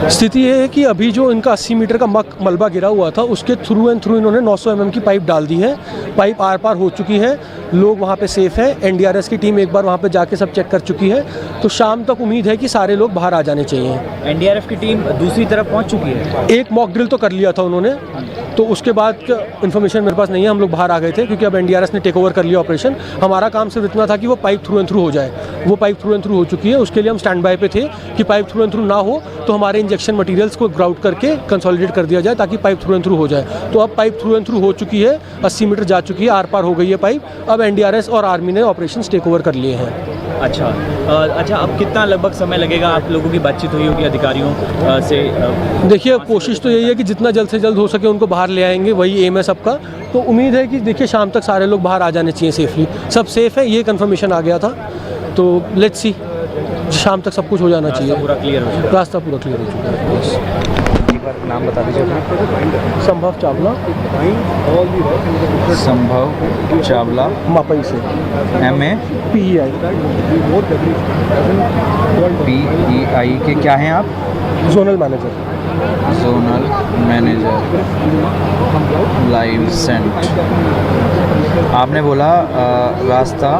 स्थिति ये है कि अभी जो इनका 80 मीटर का मलबा गिरा हुआ था उसके थ्रू एंड थ्रू इन्होंने 900 mm की पाइप डाल दी है। पाइप आर पार हो चुकी है, लोग वहाँ पे सेफ है। एनडीआरएस की टीम एक बार वहाँ पे जाके सब चेक कर चुकी है, तो शाम तक उम्मीद है कि सारे लोग बाहर आ जाने चाहिए। एनडीआरएफ की टीम दूसरी तरफ पहुँच चुकी है। एक मॉक ड्रिल तो कर लिया था उन्होंने, तो उसके बाद इन्फॉर्मेशन मेरे पास नहीं है। हम लोग बाहर आ गए थे क्योंकि अब एनडीआरएस ने टेक ओवर कर लिया ऑपरेशन। हमारा काम सिर्फ इतना था कि वो पाइप थ्रू एंड थ्रू हो जाए। वो पाइप थ्रू एंड थ्रू हो चुकी है, उसके लिए हम स्टैंड बाय पे थे कि पाइप थ्रू एंड थ्रू ना हो तो हमारे इंजेक्शन मटेरियल्स को ग्राउट करके कंसोलिडेट कर दिया जाए ताकि पाइप थ्रू एंड थ्रू हो जाए। तो अब पाइप थ्रू एंड थ्रू हो चुकी है, 80 मीटर जा चुकी है, आर पार हो गई है पाइप। अब एनडीआरएस और आर्मी ने ऑपरेशन टेक ओवर कर लिए हैं। अच्छा, अब कितना लगभग समय लगेगा? आप लोगों की बातचीत हुई होगी अधिकारियों से? देखिए, कोशिश तो यही है कि जितना जल्द से जल्द हो सके उनको बाहर ले आएंगे, वही एम है सबका। तो उम्मीद है कि देखिए शाम तक सारे लोग बाहर आ जाने चाहिए सेफली। सब सेफ है, ये कंफर्मेशन आ गया था। तो लेट्स सी, शाम तक सब कुछ हो जाना चाहिए। पूरा क्लियर हो चुका? रास्ता पूरा क्लियर हो चुका है। नाम बता दीजिए अपना। संभव चावला। संभव चावला, मापई से, MA PEI के क्या हैं आप? Zonal manager. जोनल मैनेजर, लाइव सेंट। आपने बोला रास्ता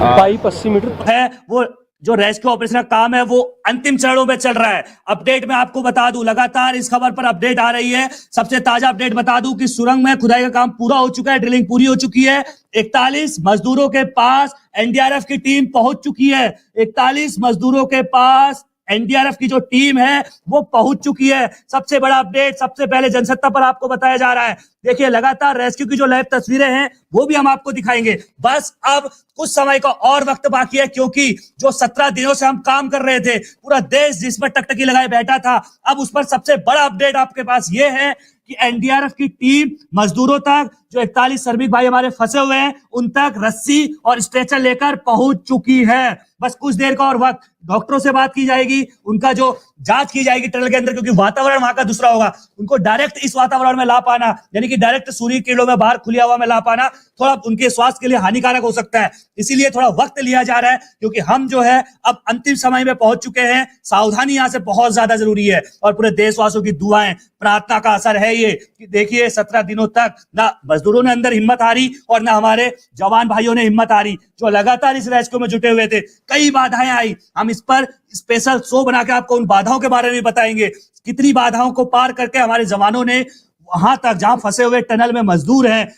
पाइप 80 मीटर है, वो जो रेस्क्यू ऑपरेशन का काम है वो अंतिम चरणों में चल रहा है। अपडेट में आपको बता दूं, लगातार इस खबर पर अपडेट आ रही है। सबसे ताजा अपडेट बता दूं कि सुरंग में खुदाई का काम पूरा हो चुका है, ड्रिलिंग पूरी हो चुकी है। 41 मजदूरों के पास एनडीआरएफ की टीम पहुंच चुकी है। 41 मजदूरों के पास एनडीआरएफ की जो टीम है वो पहुंच चुकी है। सबसे बड़ा अपडेट सबसे पहले जनसत्ता पर आपको बताया जा रहा है। देखिए, लगातार रेस्क्यू की जो लाइव तस्वीरें हैं वो भी हम आपको दिखाएंगे। बस अब कुछ समय का और वक्त बाकी है, क्योंकि जो 17 दिनों से हम काम कर रहे थे, पूरा देश जिस पर टकटकी लगाए बैठा था, अब उस पर सबसे बड़ा अपडेट आपके पास ये है कि एनडीआरएफ की टीम मजदूरों तक, जो 41 श्रमिक भाई हमारे फंसे हुए हैं, उन तक रस्सी और स्ट्रेचर लेकर पहुंच चुकी है। बस कुछ देर का और वक्त, डॉक्टरों से बात की जाएगी, उनका जो जांच की जाएगी टनल के अंदर, क्योंकि वातावरण वहां का दूसरा होगा। उनको डायरेक्ट इस वातावरण में ला पाना, यानी कि डायरेक्ट सूर्य किरणों में बाहर खुली हवा में ला पाना, थोड़ा उनके स्वास्थ्य के लिए हानिकारक हो सकता है। इसीलिए थोड़ा वक्त लिया जा रहा है, क्योंकि हम जो है अब अंतिम समय में पहुंच चुके हैं। सावधानी यहां से बहुत ज्यादा जरूरी है, और पूरे देशवासियों की दुआएं, प्रार्थना का असर है ये कि देखिए 17 दिनों तक ना मजदूरों ने अंदर हिम्मत हारी और ना हमारे जवान भाइयों ने हिम्मत हारी, जो लगातार इस रेस्क्यू में जुटे हुए थे। कई बाधाएं आई, हम इस पर स्पेशल शो बना के आपको उन बाधाओं के बारे में बताएंगे। कितनी बाधाओं को पार करके हमारे जवानों ने वहां तक, जहां फंसे हुए टनल में मजदूर हैं,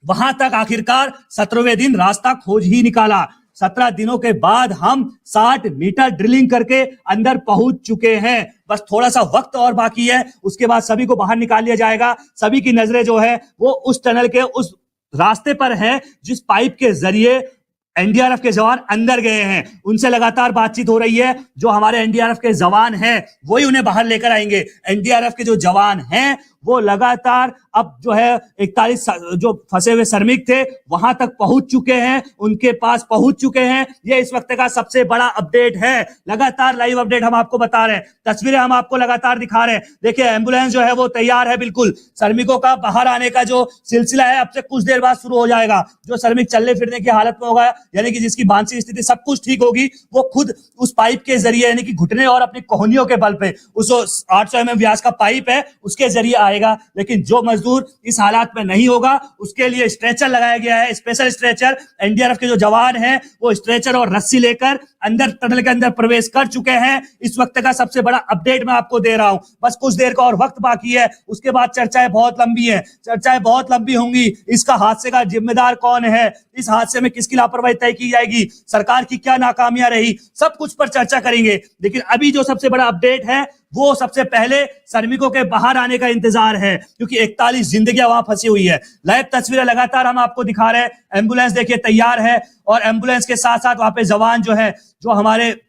वहां तक आखिरकार 17वें दिन रास्ता खोज ही निकाला। 17 दिनों के बाद हम 60 मीटर ड्रिलिंग करके अंदर पहुंच चुके हैं। बस थोड़ा सा वक्त और बाकी है, उसके बाद सभी को बाहर निकाल लिया जाएगा। सभी की नजरें जो है वो उस टनल के उस रास्ते पर है जिस पाइप के जरिए एनडीआरएफ के जवान अंदर गए हैं। उनसे लगातार बातचीत हो रही है। जो हमारे एनडीआरएफ के जवान हैं वही उन्हें बाहर लेकर आएंगे। एनडीआरएफ के जो जवान हैं वो लगातार अब जो है 41 जो फंसे हुए श्रमिक थे वहां तक पहुंच चुके हैं, उनके पास पहुंच चुके हैं। ये इस वक्त का सबसे बड़ा अपडेट है। लगातार लाइव अपडेट हम आपको बता रहे हैं, तस्वीरें हम आपको लगातार दिखा रहे हैं। देखिए, एम्बुलेंस जो है वो तैयार है बिल्कुल। श्रमिकों का बाहर आने का जो सिलसिला है अब से कुछ देर बाद शुरू हो जाएगा। जो श्रमिक चलने फिरने की हालत में होगा, यानी कि जिसकी मानसिक स्थिति सब कुछ ठीक होगी, वो खुद उस पाइप के जरिए, यानी कि घुटने और अपनी कोहनियों के बल पे, उस 800 mm व्यास का पाइप है उसके जरिए आएगा। लेकिन जो मजदूर इस हालात में नहीं होगा उसके लिए स्ट्रेचर लगाया गया है, स्पेशल स्ट्रेचर। एनडीआरएफ के जो जवान हैं वो स्ट्रेचर और रस्सी लेकर अंदर टनल के अंदर प्रवेश कर चुके हैं। इस वक्त का सबसे बड़ा अपडेट मैं आपको दे रहा हूं। बस कुछ देर का और वक्त बाकी है, उसके बाद चर्चाएं बहुत लंबी है, चर्चाएं बहुत लंबी होंगी। इसका हादसे का जिम्मेदार कौन है, इस हादसे में किसकी लापरवाही तय की जाएगी, सरकार की क्या नाकामियां रही, सब कुछ पर चर्चा करेंगे। लेकिन अभी जो सबसे बड़ा अपडेट है वो सबसे पहले श्रमिकों के बाहर आने का इंतजार है, क्योंकि 41 जिंदगियां वहां फंसी हुई है। लाइव तस्वीरें लगातार हम आपको दिखा रहे हैं। एम्बुलेंस देखिए तैयार है, और एम्बुलेंस के साथ साथ वहां पे जवान जो है, जो हमारे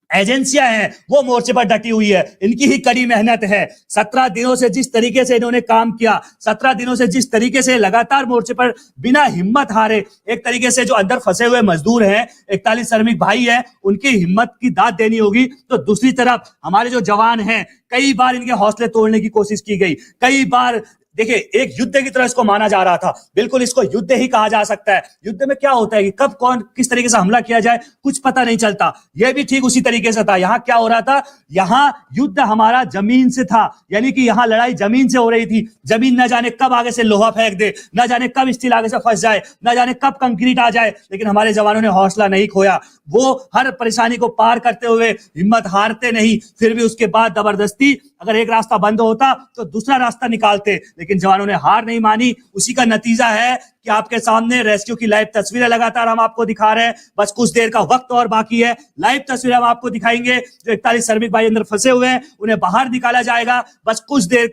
एजेंसियां हैं वो मोर्चे पर डटी हुई है। इनकी ही कड़ी मेहनत है। 17 दिनों से जिस तरीके से इन्होंने काम किया, 17 दिनों से जिस तरीके से लगातार मोर्चे पर बिना हिम्मत हारे, एक तरीके से जो अंदर फंसे हुए मजदूर हैं, 41 श्रमिक भाई हैं, उनकी हिम्मत की दाद देनी होगी। तो दूसरी तरफ हमारे जो जवान हैं, कई बार इनके हौसले तोड़ने की कोशिश की गई, कई बार देखिए एक युद्ध की तरह इसको माना जा रहा था, बिल्कुल इसको युद्ध ही कहा जा सकता है। युद्ध में क्या होता है कि कब कौन किस तरीके से हमला किया जाए कुछ पता नहीं चलता, यह भी ठीक उसी तरीके से था। यहां क्या हो रहा था, यहां युद्ध हमारा जमीन से था, यानी कि यहां लड़ाई जमीन से हो रही थी। जमीन न जाने कब आगे से लोहा फेंक दे, न जाने कब स्टील आगे से फंस जाए, न जाने कब कंक्रीट आ जाए, लेकिन हमारे जवानों ने हौसला नहीं खोया। वो हर परेशानी को पार करते हुए हिम्मत हारते नहीं, फिर भी उसके बाद जबरदस्ती अगर एक रास्ता बंद होता तो दूसरा रास्ता निकालते, लेकिन जवानों ने हार नहीं मानी। उसी का नतीजा है कि आपके सामने रेस्क्यू की लाइव तस्वीरें लगातार हम आपको दिखा रहे हैं। बस कुछ देर का वक्त और बाकी है, लाइव तस्वीरें हम आपको दिखाएंगे। जो 41 श्रमिक भाई अंदर फंसे हुए हैं उन्हें बाहर निकाला जाएगा, बस कुछ देर का